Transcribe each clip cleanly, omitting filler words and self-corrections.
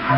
We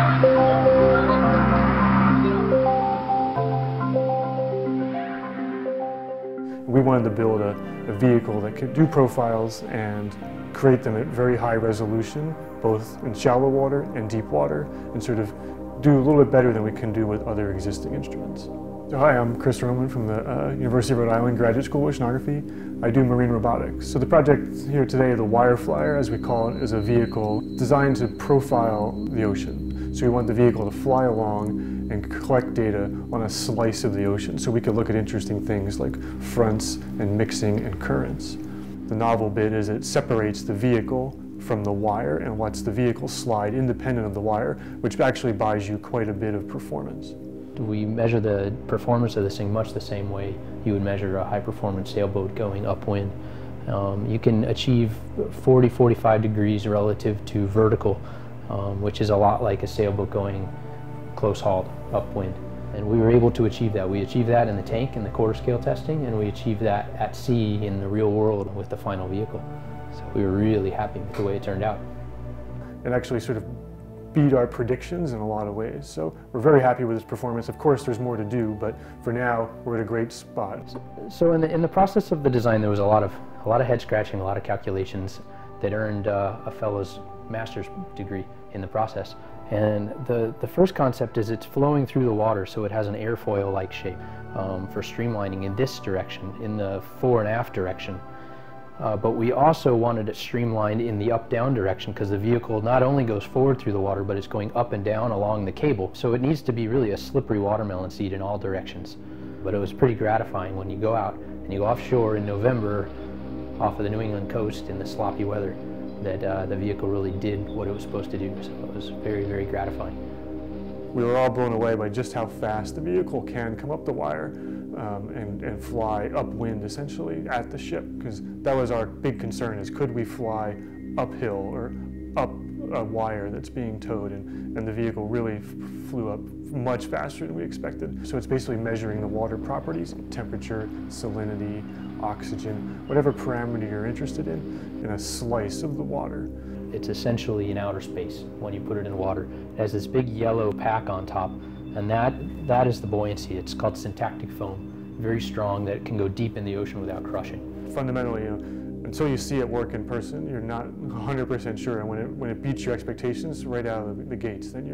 wanted to build a vehicle that could do profiles and create them at very high resolution, both in shallow water and deep water, and sort of do a little bit better than we can do with other existing instruments. So hi, I'm Chris Roman from the University of Rhode Island Graduate School of Oceanography. I do marine robotics. So the project here today, the Wire Flyer, as we call it, is a vehicle designed to profile the ocean. So we want the vehicle to fly along and collect data on a slice of the ocean, so we could look at interesting things like fronts and mixing and currents. The novel bit is it separates the vehicle from the wire and lets the vehicle slide independent of the wire, which actually buys you quite a bit of performance. We measure the performance of this thing much the same way you would measure a high-performance sailboat going upwind. You can achieve 40-45 degrees relative to vertical, which is a lot like a sailboat going close-hauled upwind. And we were able to achieve that. We achieved that in the tank in the quarter-scale testing, and we achieved that at sea in the real world with the final vehicle. So we were really happy with the way it turned out. It actually sort of beat our predictions in a lot of ways. So we're very happy with its performance. Of course, there's more to do, but for now, we're at a great spot. So in the process of the design, there was a lot of head scratching, a lot of calculations that earned a fellow's master's degree in the process. And the first concept is it's flowing through the water, so it has an airfoil-like shape for streamlining in this direction, in the fore and aft direction. But we also wanted it streamlined in the up-down direction because the vehicle not only goes forward through the water, but it's going up and down along the cable. So it needs to be really a slippery watermelon seat in all directions. But it was pretty gratifying when you go out and you go offshore in November off of the New England coast in the sloppy weather that the vehicle really did what it was supposed to do. So it was very, very gratifying. We were all blown away by just how fast the vehicle can come up the wire and fly upwind essentially at the ship, because that was our big concern, is could we fly uphill or up a wire that's being towed, and the vehicle really flew up much faster than we expected. So it's basically measuring the water properties, temperature, salinity, oxygen, whatever parameter you're interested in a slice of the water. It's essentially in outer space when you put it in water. It has this big yellow pack on top, and that is the buoyancy. It's called syntactic foam, very strong, that it can go deep in the ocean without crushing. Fundamentally, until you see it work in person, you're not 100% sure. And when it beats your expectations right out of the gates, then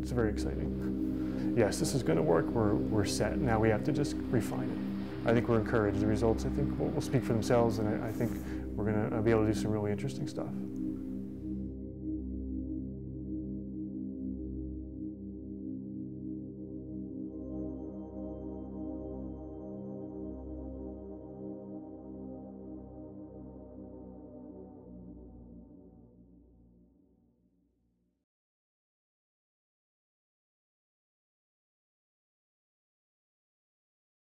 it's very exciting. Yes, this is going to work. We're set. Now we have to just refine it. I think we're encouraged. The results, I think, will speak for themselves, and I think we're going to be able to do some really interesting stuff.